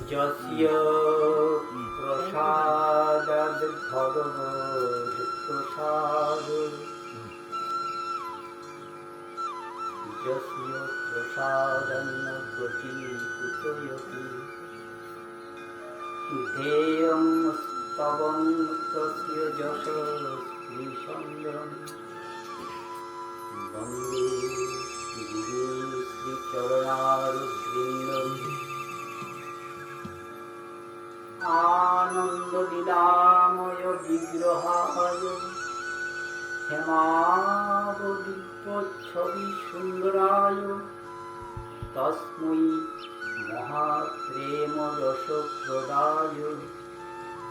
যস্য প্রসাদাদ ভগবদ প্রসাদ, যস্য প্রসাদান্ন গতি কুতয়তি, ধ্যেয়ং স্তবং তস্য যশঃ শ্রীসন্দরং, বন্দে গুরু শ্রীচরণারবিন্দম। আনন্দ লীলাময় বিগ্রহায় হেমাবদিব্যচ্ছবি সুন্দরায়, তস্मै মহাপ্রেম রসপ্রদায়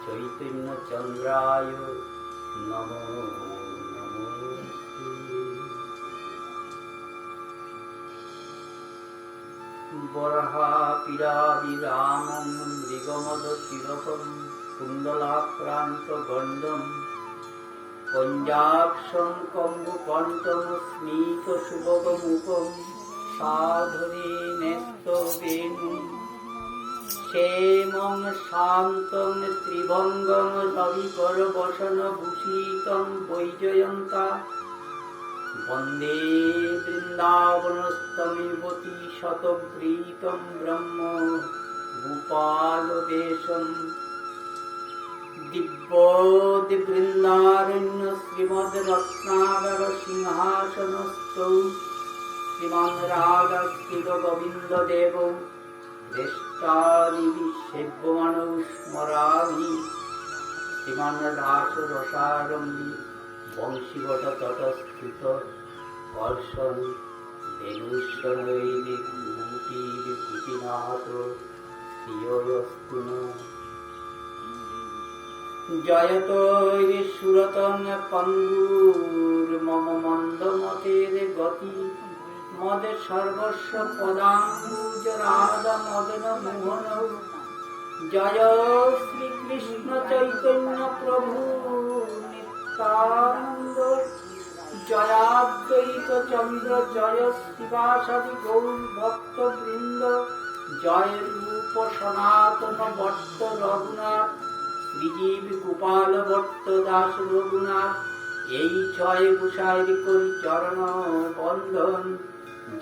চৈতন্যচন্দ্রায় নমো নমস্তে। বরাহাপিরাবিরামং মৃগমদতিলকং কুণ্ডলাক্রান্তগণ্ডং, পঞ্জাক্ষং কম্বুকণ্ঠং স্মিতসুভগমুখং, সাধরে নেত্রবেণুং ক্ষেমং শান্তং ত্রিভঙ্গং সবিকরবসনভূষিতং বৈজয়ন্তা, বন্দে বৃন্দাবনস্তমিবতী শতপ্রীতং ব্রহ্ম গোপালবেশম। দিব্যবৃন্দারণ্য শ্রীমদ্রত্নাকর সিংহাসনস্থৌ শ্রীমান রাজস্কিল গোবিন্দদেব দ্রষ্টারিবি সেব্যমানৌ স্মরামি, শ্রীমান রাসরসারম্ভী বংশীবট তটস্থিত কর্ষণ বেণুশ্বরৈর গুটির গুটিনাথ শ্রিয়স্তু নঃ। জয়তৈ সুরতং পঙ্গুর মম মন্দমতের গতি, মদ সর্বস্ব পদাম্বুজ রাধা মদন মোহন। জয় শ্রীকৃষ্ণ চৈতন্য প্রভু নিত্যানন্দ, জয়াদ্বৈত চন্দ্র জয় শিবাসাদি গৌর ভক্ত বৃন্দ, জয় রূপ সনাতন ভট্ট রঘুনাথ, শ্রীজীব গোপাল ভট্ট দাস রঘুনাথ। এই ছয় গোসাইর করি চরণ বন্ধন,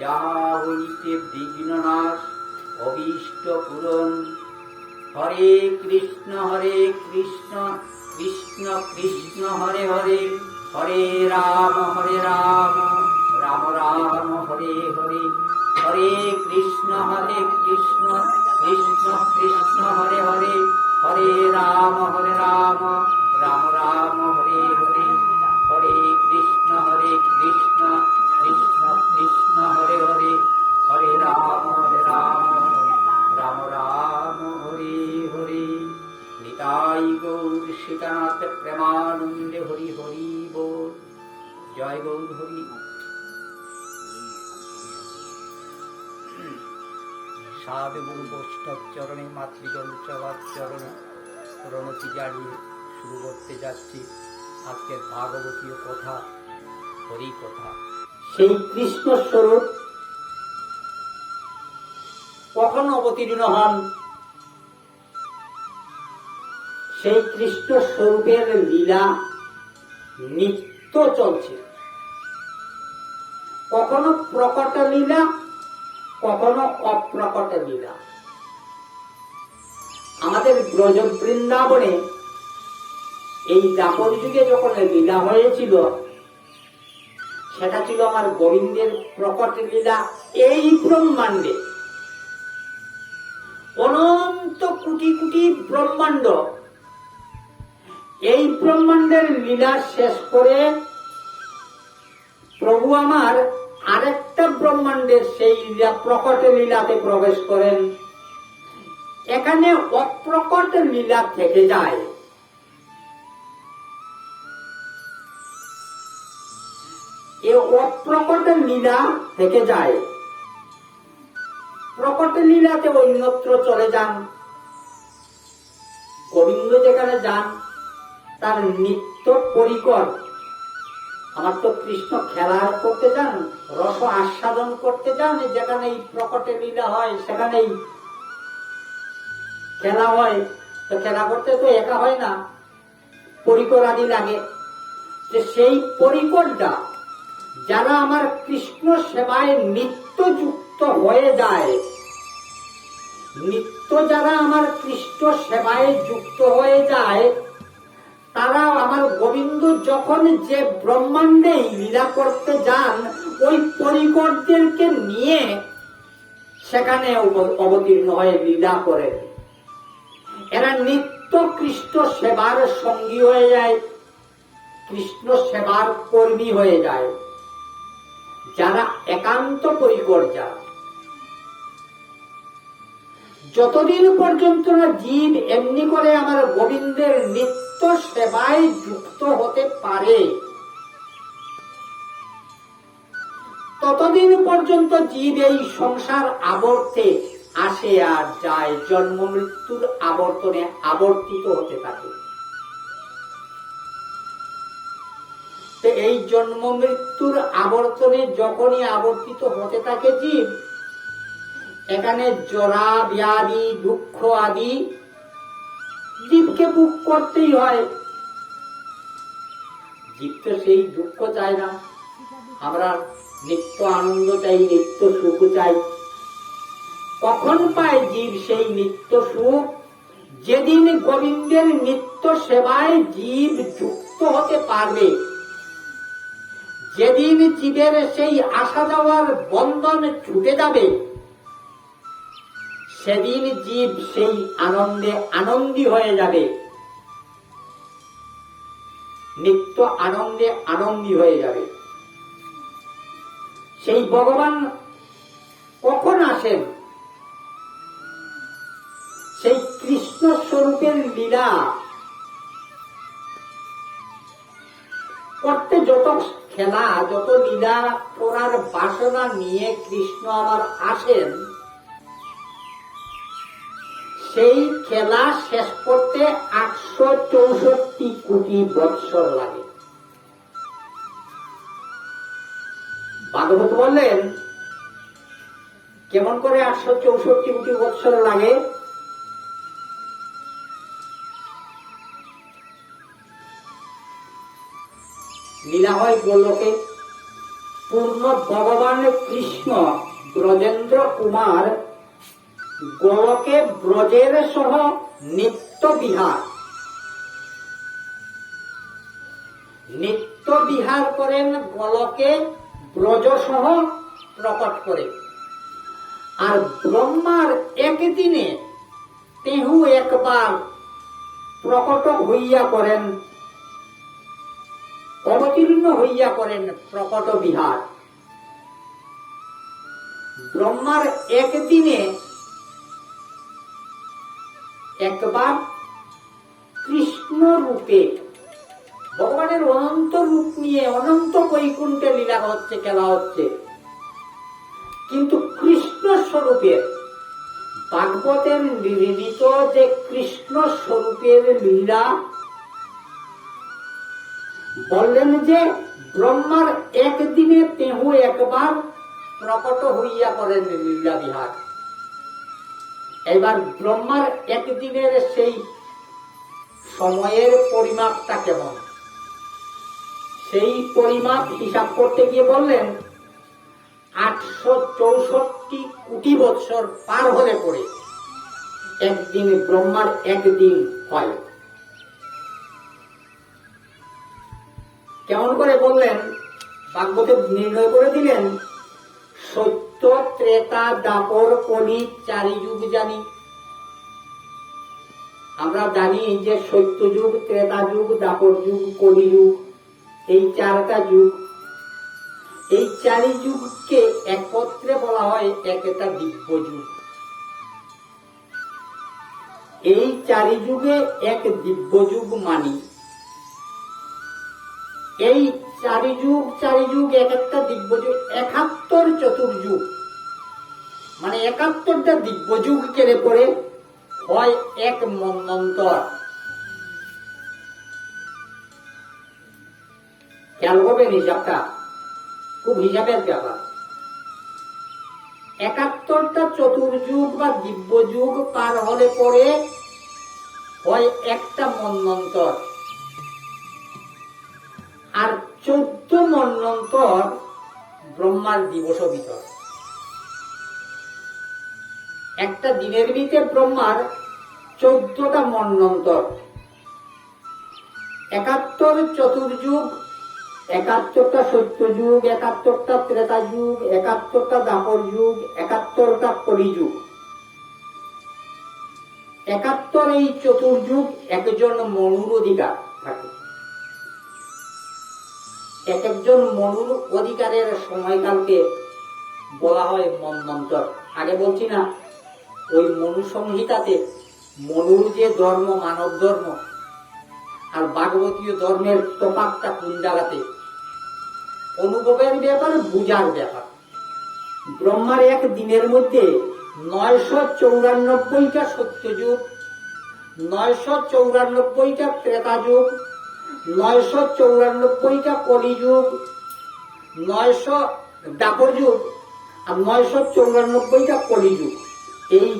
যাহা হইতে বিঘ্ননাশ অভীষ্ট পূরণ। হরে কৃষ্ণ কৃষ্ণ কৃষ্ণ হরে হরে, হরে রাম রাম রাম হরে হরে। হরে কৃষ্ণ কৃষ্ণ কৃষ্ণ হরে হরে, হরে রাম রাম রাম হরে হরে। হরে কৃষ্ণ কৃষ্ণ কৃষ্ণ হরে হরে, হরে রাম রাম হরে হরে। নিতাই গৌর সীতানাথ প্রেমানন্দে হরি হরি বল। জয় গৌর হরি। সাধু গুরু বৈষ্ণব চরণে মাতৃগণ চলার চরণে প্রণতি জানিয়ে শুরু করতে যাচ্ছি আজকের ভাগবতীয় কথা, হরি কথা। সেই কৃষ্ণ স্বরূপ কখন অবতীর্ণ হন, সেই কৃষ্ণ স্বরূপের লীলা নিত্য চলছে। কখনো প্রকট লীলা, কখনো অপ্রকট লীলা। আমাদের ব্রজ বৃন্দাবনে এই দ্বাপর যুগে যখন লীলা হয়েছিল, সেটা ছিল আমার গোবিন্দের প্রকট লীলা। এই ব্রহ্মাণ্ডে অনন্ত কোটি কোটি ব্রহ্মাণ্ড, এই ব্রহ্মাণ্ডের লীলা শেষ করে প্রভু আমার আরেকটা ব্রহ্মাণ্ডের সেই প্রকট লীলাতে প্রবেশ করেন। এখানে অপ্রকট লীলা থেকে যায়। এ অপ্রকট লীলা থেকে যায়, প্রকট লীলাতে অন্যত্র চলে যান। গোবিন্দ যেখানে যান তার নিত্য পরিকর। আমার তো কৃষ্ণ খেলা করতে যান, রস আস্বাদন করতে যান, যেখানে এই প্রকটে লীলা হয় সেখানেই খেলা হয়, তো খেলা করতে তো একা হয় না, পরিকর আদি লাগে। যে সেই পরিকরটা যারা আমার কৃষ্ণ সেবায় নিত্য যুক্ত হয়ে যায়, নিত্য যারা আমার কৃষ্ণ সেবায় যুক্ত হয়ে যায়, তারা আমার গোবিন্দ যখন যে ব্রহ্মাণ্ডে লীলা করতে যান, ওই পরিকরদেরকে নিয়ে সেখানে অবতীর্ণ হয়ে লীলা করেন। এরা নিত্য কৃষ্ণ সেবার সঙ্গী হয়ে যায়, কৃষ্ণ সেবার কর্মী হয়ে যায়, যারা একান্ত পরিকর যারা। যতদিন পর্যন্ত না জীব এমনি করে আমার গোবিন্দের নিত্য সেবায় যুক্ত হতে পারে, ততদিন পর্যন্ত জীব এই সংসার আবর্তে আসে আর যায়, জন্ম মৃত্যুর আবর্তনে আবর্তিত হতে থাকে। এই জন্ম মৃত্যুর আবর্তনে যখনই আবর্তিত হতে থাকে জীব, এখানে জরা ব্যাধি দুঃখ আদি জীবকে ভোগ করতেই হয়। জীব তো সেই দুঃখ চায় না, আমরা নিত্য আনন্দ চাই, নিত্য সুখ চাই। কখন পায় জীব সেই নিত্য সুখ? যেদিন গোবিন্দের নিত্য সেবায় জীব যুক্ত হতে পারবে, যেদিন জীবের সেই আসা যাওয়ার বন্ধন ছুটে যাবে, সেদিন জীব সেই আনন্দে আনন্দী হয়ে যাবে, নিত্য আনন্দে আনন্দী হয়ে যাবে। সেই ভগবান কখন আসেন? সেই কৃষ্ণ স্বরূপের লীলা করতে যত খেলা, যত লীলা করার বাসনা নিয়ে কৃষ্ণ আমার আসেন, সেই খেলা শেষ করতে 864 কোটি বৎসর লাগে। ভাগবত বললেন কেমন করে 864 কোটি বৎসর লাগে? লীলা হয় গোলকে, পূর্ণ ভগবান কৃষ্ণ ব্রজেন্দ্র কুমার গোলকে ব্রজের সহ নিত্য বিহার, নিত্য বিহার করেন, গোলকে ব্রজ সহ প্রকট করে। আর ব্রহ্মার একদিনে তেহু একবার প্রকট হইয়া করেন, অবতীর্ণ হইয়া করেন প্রকট বিহার। ব্রহ্মার একদিনে একবার কৃষ্ণ রূপে ভগবানের অনন্ত রূপ নিয়ে অনন্ত বৈকুণ্ঠে লীলা হচ্ছে, খেলা হচ্ছে, কিন্তু কৃষ্ণ স্বরূপের ভাগবতের নির্মিত যে কৃষ্ণ স্বরূপের লীলা বললেন যে ব্রহ্মার একদিনে তেহু একবার প্রকট হইয়া করেন লীলা বিহার। এবার ব্রহ্মার একদিনের সেই সময়ের পরিমাপটা কেমন, সেই পরিমাপ হিসাব করতে গিয়ে বললেন 864 কোটি বৎসর পার হলে পরে একদিন ব্রহ্মার একদিন হয়। কেমন করে বললেন? ভাগবতে নির্ণয় করে দিলেন, সত্য ত্রেতা দাপর কলি 4 যুগ জানি। আমরা জানি যে সত্য যুগ, ত্রেতা যুগ, দাপর যুগ, কলি যুগ, এই 4টা যুগ। এই 4 যুগকে একত্রে বলা হয় একটা দিব্য যুগ। এই 4 যুগে এক দিব্য যুগ মানি। এই 4 যুগ এক একটা দিব্য যুগ, 71 চতুর্যুগ, মানে 71টা দিব্য যুগ কেড়ে পড়ে হয় এক মন্বন্তর। খেয়াল করবেন হিসাবটা, খুব হিসাবের ব্যাপার। 71টা চতুর্যুগ বা দিব্য যুগ পার হলে পরে হয় একটা মন্বন্তর, আর 14 মন্বন্তর ব্রহ্মার দিবস ভিতর। একটা দিনের ভিতরে ব্রহ্মার 14টা মন্বন্তর, 71 চতুর্যুগ, 71টা সত্যযুগ, 71টা ত্রেতা যুগ, 71টা দাপর যুগ, 71টা কলিযুগ। 71 এই চতুর্যুগ একজন মনুর অধিকার থাকে। এক একজন মনুর অধিকারের সময়কালকে বলা হয় মন্বন্তর। আগে বলছি না, ওই মনু সংহিতাতে মনুর যে ধর্ম, মানব ধর্ম আর ভাগবতীয় ধর্মের তফাৎটা কোন জায়গাতে, অনুভবের ব্যাপার, বুঝার ব্যাপার। ব্রহ্মার এক দিনের মধ্যে 994টা সত্যযুগ, 994টা ত্রেতা যুগ, 994টা কলিযুগ, 900 দাপর যুগ আর 994টা কলিযুগ। এই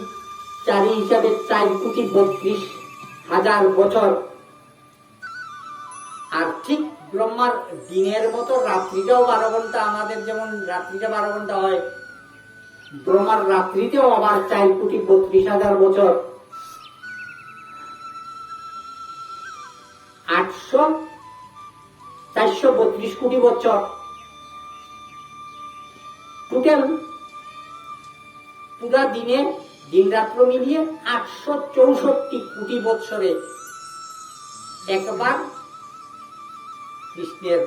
চারি হিসাবে 4,32,000 বছর। আর ঠিক ব্রহ্মার দিনের মতো রাত্রিটাও 12 ঘন্টা, আমাদের যেমন রাত্রিটা 12 ঘন্টা হয়, ব্রহ্মার রাত্রিতেও আবার 4,32,000 বছর। 432 কোটি বছর টোটাল। পুরা দিনে দিন রাত্র মিলিয়ে 864 কোটি বৎসরে একবার কৃষ্ণের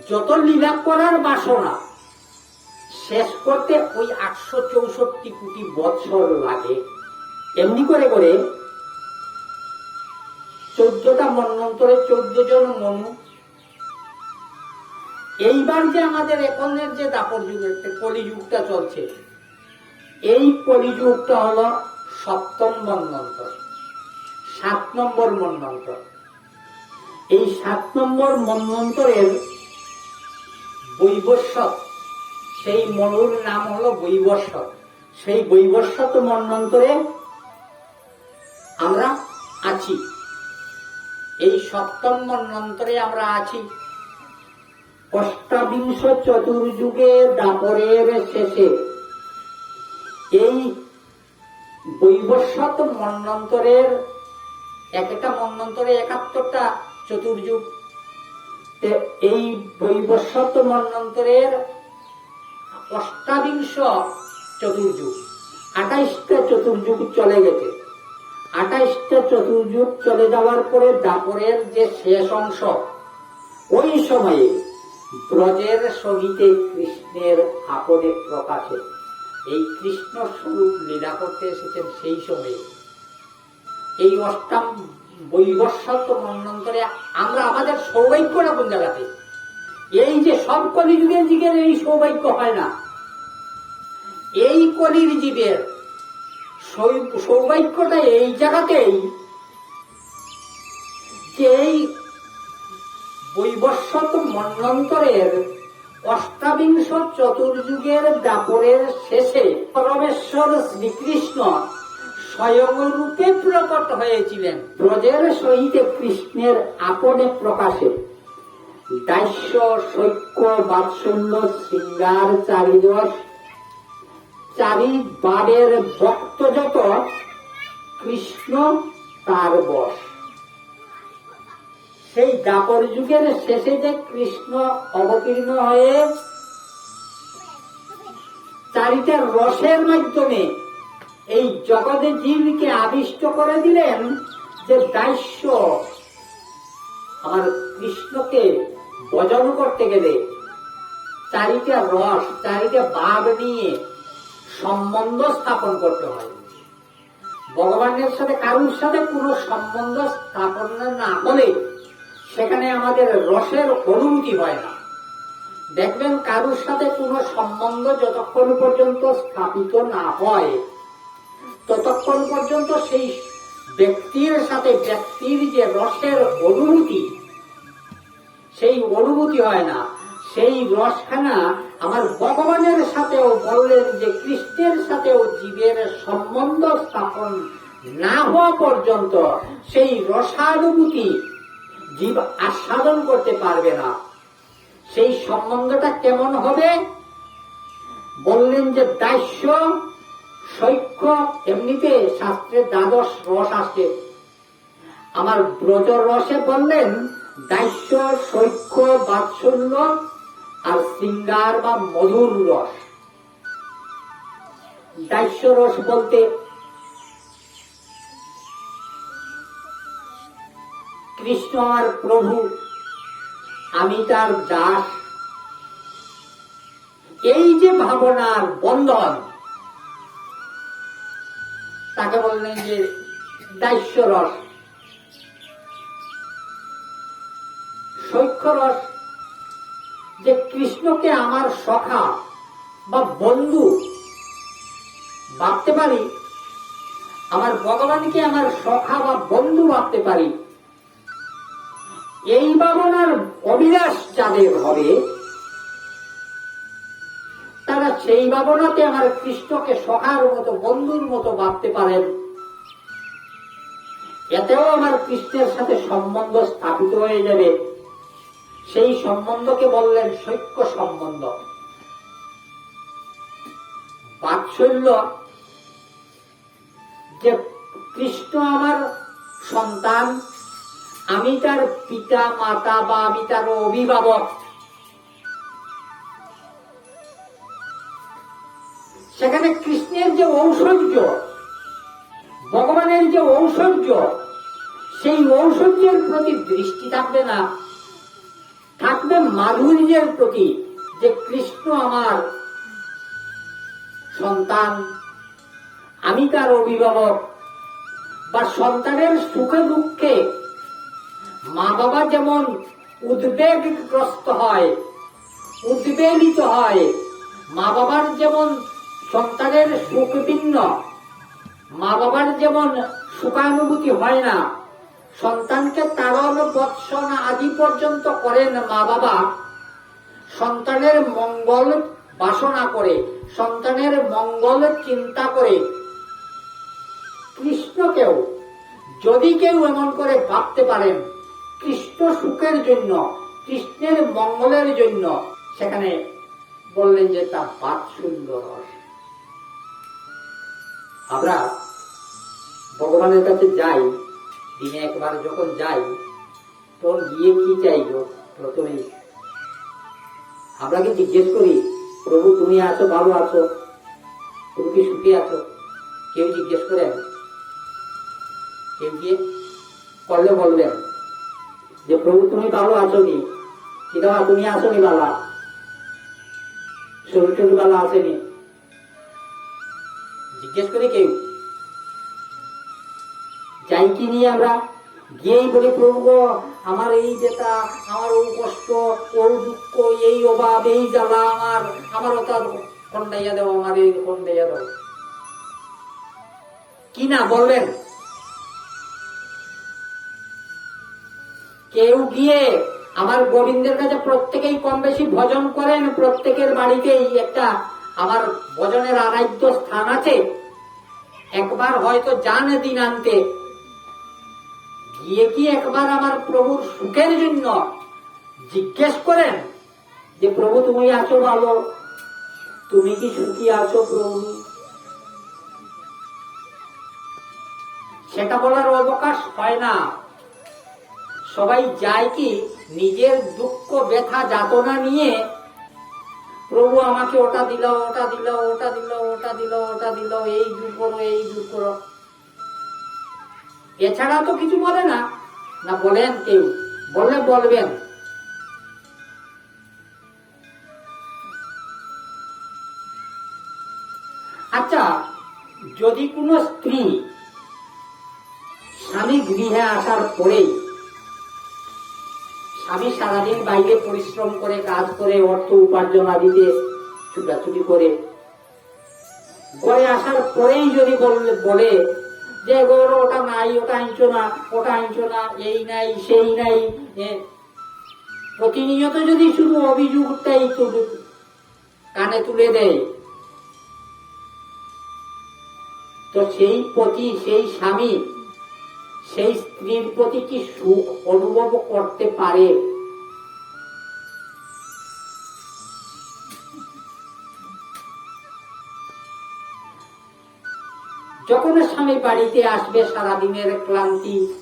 যত লীলা করার বাসনা শেষ করতে ওই 864 কোটি বৎসর লাগে। এমনি করে করে 14টা মন্বন্তরে 14 জন মনু। এইবার যে আমাদের এখনের যে দাপর যুগের কলিযুগটা চলছে, এই কলিযুগটা হলো 7ম মন্বন্তর, 7 নম্বর মন্বন্তর। এই 7 নম্বর মন্বন্তরের বৈবস্বত, সেই মনুর নাম হলো বৈবস্বত। সেই বৈবস্বত মন্বন্তরে আমরা আছি। এই 7ম মন্বন্তরে আমরা আছি। অষ্টাবিংশ চতুর্যুগে দাপরের শেষে এই বৈবস্বত মন্বন্তরের, একটা মন্বন্তরে 71টা চতুর্যুগ। এই বৈবস্বত মন্বন্তরের অষ্টাবিংশ চতুর্যুগ, 28টা চতুর্যুগ চলে গেছে। 28টা চতুর্যুগ চলে যাওয়ার পরে দাপরের যে শেষ অংশ, ওই সময়ে ব্রজের সহিতে কৃষ্ণের আপনে প্রকাশে এই কৃষ্ণ স্বরূপ লীলা করতে এসেছেন। সেই সময়ে এই অষ্টাম বৈবস্বত মন্বন্তরে আমরা আমাদের সৌভাগ্যটা কোন জায়গাতে, এই যে সব কলিযুগের জীবের এই সৌভাগ্য হয় না। এই কলির জীবের সৌভাগ্যটা এই জায়গাতেই যে এই বৈবস্বত মন্বন্তরের অষ্টাবিংশ চতুর্যুগের দাপরের শেষে পরমেশ্বর শ্রীকৃষ্ণ স্বয়ং রূপে প্রকট হয়েছিলেন ব্রজের সহিত কৃষ্ণের আপনে প্রকাশে। দাস্য সৈক্য বাৎসল্য শৃঙ্গার চারিদশ চারি বারের ভক্ত যত কৃষ্ণ তার বশ। সেই দাপর যুগের শেষে যে কৃষ্ণ অবতীর্ণ হয়ে চারিটা রসের মাধ্যমে এই জগতে জীবকে আবিষ্ট করে দিলেন যে দাস্য আমার কৃষ্ণকে ভজন করতে গেলে চারিটা রস, চারিটা ভাব নিয়ে সম্বন্ধ স্থাপন করতে হয়। ভগবানের সাথে কারোর সাথে কোনো সম্বন্ধ স্থাপন না হলে সেখানে আমাদের রসের অনুভূতি হয় না। দেখবেন কারোর সাথে কোনো সম্বন্ধ যতক্ষণ পর্যন্ত স্থাপিত না হয় ততক্ষণ পর্যন্ত সেই ব্যক্তির সাথে ব্যক্তির যে রসের অনুভূতি, সেই অনুভূতি হয় না। সেই রসখানা আমার ভগবানের সাথেও বললেন যে কৃষ্ণের সাথেও জীবের সম্বন্ধ স্থাপন না হওয়া পর্যন্ত সেই রসানুভূতি জীব আস্বাদন করতে পারবে না। সেই সম্বন্ধটা কেমন হবে? বললেন যে দাস্য সৈক্য, এমনিতে শাস্ত্রে দ্বাদশ রস আসছে, আমার ব্রজ রসে বললেন দাস্য সৈক্য বাৎসল্য আর শৃঙ্গার বা মধুর রস। দাস্য রস বলতে কৃষ্ণ আমার প্রভু, আমি তার দাস, এই যে ভাবনার বন্ধন, তাকে বললেন যে দাস্য রস। সৈক্য রস যে কৃষ্ণকে আমার সখা বা বন্ধু ভাবতে পারি, আমার ভগবানকে আমার সখা বা বন্ধু ভাবতে পারি, এই ভাবনার অভিলাষ যাদের হবে তারা সেই ভাবনাতে আমার কৃষ্ণকে সখার মতো বন্ধুর মতো ভাবতে পারেন। এতেও আমার কৃষ্ণের সাথে সম্বন্ধ স্থাপিত হয়ে যাবে। সেই সম্বন্ধকে বললেন সৈক্য সম্বন্ধ। বাৎসল্য যে কৃষ্ণ আমার সন্তান, আমি তার পিতা মাতা বা আমি তার অভিভাবক, সেখানে কৃষ্ণের যে ঐশ্বর্য, ভগবানের যে ঐশ্বর্য, সেই ঐশ্বর্যের প্রতি দৃষ্টি থাকবে না, থাকবে মাধুর্যের প্রতি, যে কৃষ্ণ আমার সন্তান, আমি তার অভিভাবক। বা সন্তানের সুখে দুঃখে মা বাবা যেমন উদ্বেগগ্রস্ত হয়, উদ্বেলিত হয়, মা বাবার যেমন সন্তানের সুখ ভিন্ন, মা বাবার যেমন সুখানুভূতি হয় না, সন্তানকে তাড়ন বৎসন আদি পর্যন্ত করেন মা বাবা, সন্তানের মঙ্গল বাসনা করে, সন্তানের মঙ্গল চিন্তা করে। কৃষ্ণকেও যদি কেউ এমন করে ভাবতে পারেন কৃষ্ণ সুখের জন্য, কৃষ্ণের মঙ্গলের জন্য, সেখানে বললেন যে তা বাৎসল্য রস। আমরা ভগবানের কাছে যাই, দিনে একবার যখন যাই, তখন গিয়ে কি চাইব? প্রথমে আমরা কি জিজ্ঞেস করি, প্রভু তুমি আছো, ভালো আছো, তুমি কি সুখী আছো? কেউ জিজ্ঞেস করেন? কেউ গিয়ে করলে বলবেন যে প্রভু তুমি ভালো আছো নি, কিনা তুমি আছো নি বালা, শরীর টরীর ভালো আসেনি? জিজ্ঞেস করি কেউ? যাই কি নিয়ে আমরা গিয়েই বলি প্রভু গো আমার এই যেটা, আমার ও কষ্ট, ও দুঃখ, এই অভাব, এই জ্বালা, আমার ওটা খন্ডাইয়া দেও, আমার এই খন্ডাইয়া দেও, কি না বলবেন? কেউ গিয়ে আমার গোবিন্দের কাছে প্রত্যেকেই কম বেশি ভজন করেন, প্রত্যেকের বাড়িতেই একটা আমার ভজনের আরাধ্য স্থান আছে, একবার হয়তো যান দিন আনতে, গিয়ে কি একবার আমার প্রভুর সুখের জন্য জিজ্ঞেস করেন যে প্রভু তুমি আছো ভালো, তুমি কি সুখী আছো প্রভু? সেটা বলার অবকাশ হয় না। সবাই যায় কি নিজের দুঃখ ব্যথা যাতনা নিয়ে, প্রভু আমাকে ওটা দিল, ওটা দিল, ওটা দিল, ওটা দিল, ওটা দিল, এই দূর করো, এই দূর করো, এছাড়া তো কিছু বলে না। না বলেন কেউ? বললে বলবেন। আচ্ছা, যদি কোনো স্ত্রী স্বামী গৃহে আসার পরেই, স্বামী সারাদিন বাইরে পরিশ্রম করে কাজ করে অর্থ উপার্জন আদিতে ছুটাছুটি করে ঘরে আসার পরেই যদি বলে যে গৌর ওটা নাই, ওটা আনছো না, ওটা আনছো না, এই নাই সেই নাই, প্রতিনিয়ত যদি শুধু অভিযোগটাই কানে তুলে দেয়, তো সেই পতি, সেই স্বামী সেই স্ত্রীর প্রতি কি সুখ অনুভব করতে পারে? যখন স্বামী বাড়িতে আসবে সারাদিনের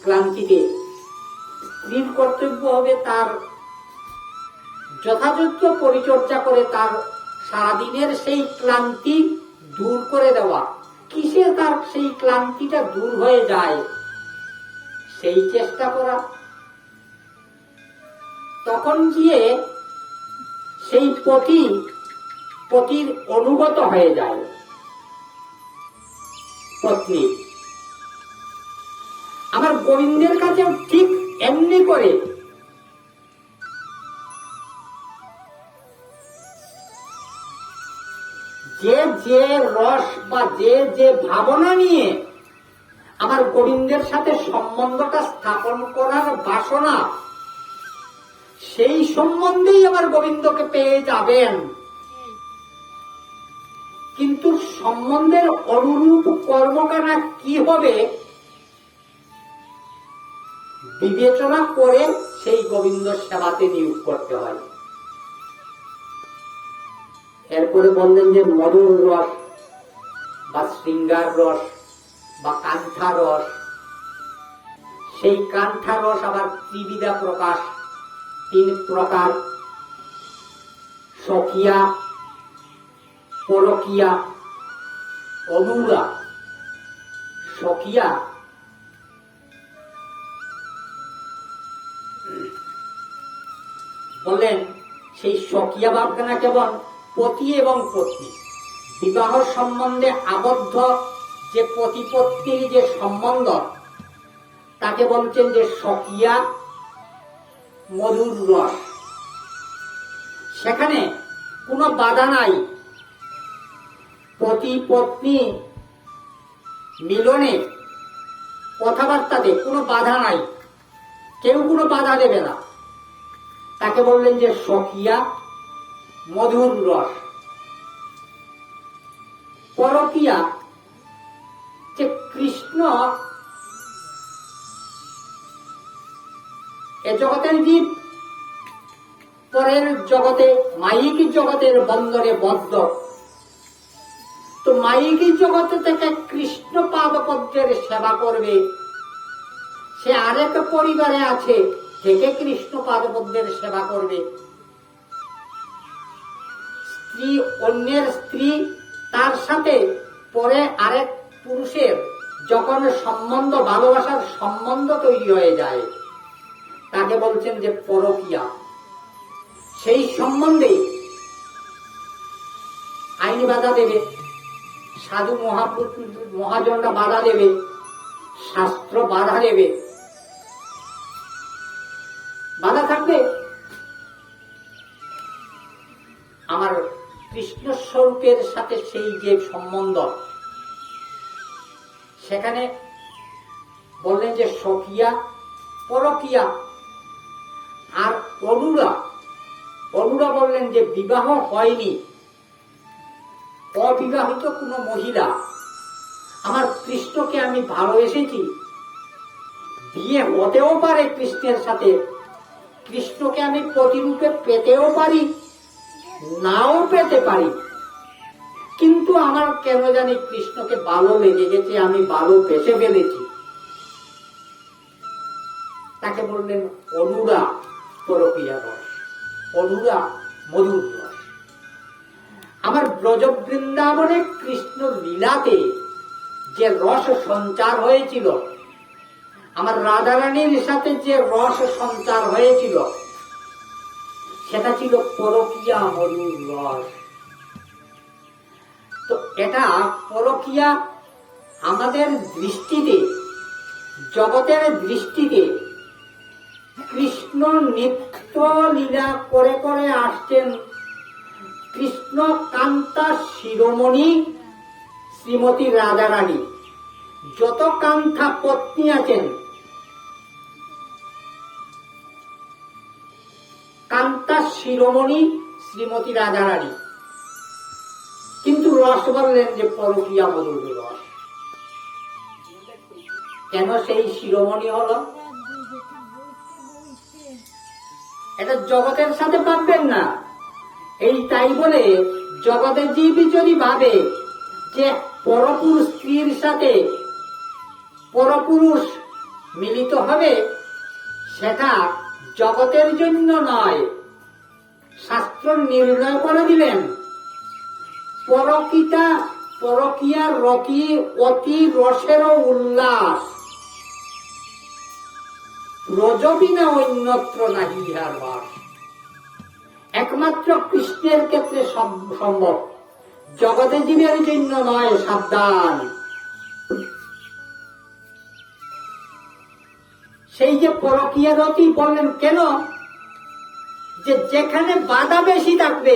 ক্লান্তিতে, স্ত্রীর কর্তব্য হবে তার যথাযোগ্য পরিচর্যা করে তার সারাদিনের সেই ক্লান্তি দূর করে দেওয়া। কিসে তার সেই ক্লান্তিটা দূর হয়ে যায় সেই চেষ্টা করা। তখন গিয়ে সেই পতির অনুগত হয়ে যায় পত্নী। আমার গোবিন্দের কাছে ঠিক এমনি করে যে রস বা যে ভাবনা নিয়ে আমার গোবিন্দের সাথে সম্বন্ধটা স্থাপন করার বাসনা, সেই সম্বন্ধেই আমার গোবিন্দকে পেয়ে যাবেন। কিন্তু সম্বন্ধের অনুরূপ কর্মকাণ্ড কি হবে বিবেচনা করে সেই গোবিন্দ সেবাতে নিয়োগ করতে হয়। এরপরে বললেন যে মধুর রস বা শৃঙ্গার রস বা কান্থা রস, সেই কান্থা রস আবার ত্রিবিধা প্রকাশ, 3 প্রকার: সখিয়া, পরকিয়া, অনুরা। সখিয়া বললেন সেই সখিয়া ভাবখানা কেবল পতি এবং পত্নী, বিবাহ সম্বন্ধে আবদ্ধ যে পতি-পত্নীর যে সম্বন্ধ, তাকে বলছেন যে সখিয়া মধুর রস। সেখানে কোনো বাধা নাই, পতি পত্নী মিলনে কথাবার্তাতে কোনো বাধা নাই, কেউ কোনো বাধা দেবে না। তাকে বললেন যে সখিয়া মধুর রস। পরকিয়া যে কৃষ্ণ এ জগতের জীব, পরের জগতে মায়িক জগতের বন্ধনে বদ্ধ, তো মায়িক জগতে থেকে কৃষ্ণ পাদপদ্মের সেবা করবে, সে আরেক পরিবারে আছে থেকে কৃষ্ণ পাদপদ্মের সেবা করবে। স্ত্রী, অন্যের স্ত্রী, তার সাথে পরে আরেক পুরুষের যখন সম্বন্ধ, ভালোবাসার সম্বন্ধ তৈরি হয়ে যায়, তাকে বলছেন যে পরকিয়া। সেই সম্বন্ধে আইন বাধা দেবে, সাধু মহাজনরা বাধা দেবে, শাস্ত্র বাধা দেবে। বাধা থাকবে আমার কৃষ্ণ স্বরূপের সাথে সেই যে সম্বন্ধ, সেখানে বললেন যে সখিয়া, পরকিয়া আর অনুরা। অনুরা বললেন যে বিবাহ হয়নি, অবিবাহিত কোন মহিলা, আমার কৃষ্ণকে আমি ভালোবেসেছি, বিয়ে হতেও পারে কৃষ্ণের সাথে, কৃষ্ণকে আমি প্রতিরূপে পেতেও পারি, নাও পেতে পারি, কিন্তু আমার কেন জানি কৃষ্ণকে ভালো লেগে গেছে, আমি ভালোবেসে ফেলেছি। তাকে বললেন অনুরা পরকিয়া রস, অনুরা মধুর রস। আমার ব্রজ বৃন্দাবনে কৃষ্ণ লীলাতে যে রস সঞ্চার হয়েছিল, আমার রাধারানীর সাথে যে রস সঞ্চার হয়েছিল, সেটা ছিল পরকিয়া মধুর রস। তো এটা পরকিয়া আমাদের দৃষ্টিতে, জগতের দৃষ্টিতে কৃষ্ণ নিত্য লীলা করে করে আসছেন। কৃষ্ণ কান্তা শিরোমণি শ্রীমতী রাধারানী, যত কান্তা পত্নী আছেন, কান্তা শিরোমণি শ্রীমতী রাধারানী, রস বললেন যে পরকীয়া মধুর রস। কেন সেই শিরোমণি হলো? এটা জগতের সাথে পারবেন না। এই তাই বলে জগতের জীব যদি ভাবে যে পরপুরুষ স্ত্রীর সাথে পরপুরুষ মিলিত হবে, সেটা জগতের জন্য নয়। শাস্ত্র নির্ণয় করে দিলেন পরকীয়ার রকি অতি রসেরও উল্লাস, রজবিনা অন্যত্র নাহি ইহার বাস। একমাত্র কৃষ্ণের ক্ষেত্রে সম্ভব, জগতে জীবের জন্য নয়। সাবধান। সেই যে পরকীয়া রতি বললেন কেন? যে যেখানে বাধা বেশি থাকবে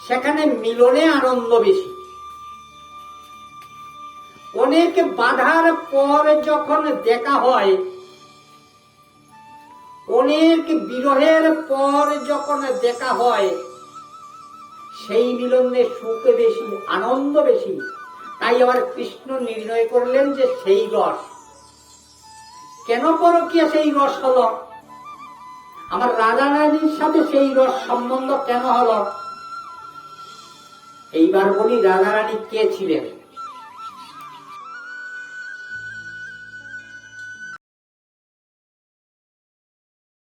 সেখানে মিলনে আনন্দ বেশি। অনেক বাধার পর যখন দেখা হয়, অনেক বিরহের পর যখন দেখা হয়, সেই মিলনে সুখ বেশি, আনন্দ বেশি। তাই আবার কৃষ্ণ নির্ণয় করলেন যে সেই রস। কেন পরকীয়া সেই রস হলো? আমার রাজা রানীর সাথে সেই রস সম্বন্ধ কেন হলো? এইবার বলি রাজা রানী কে ছিলেন।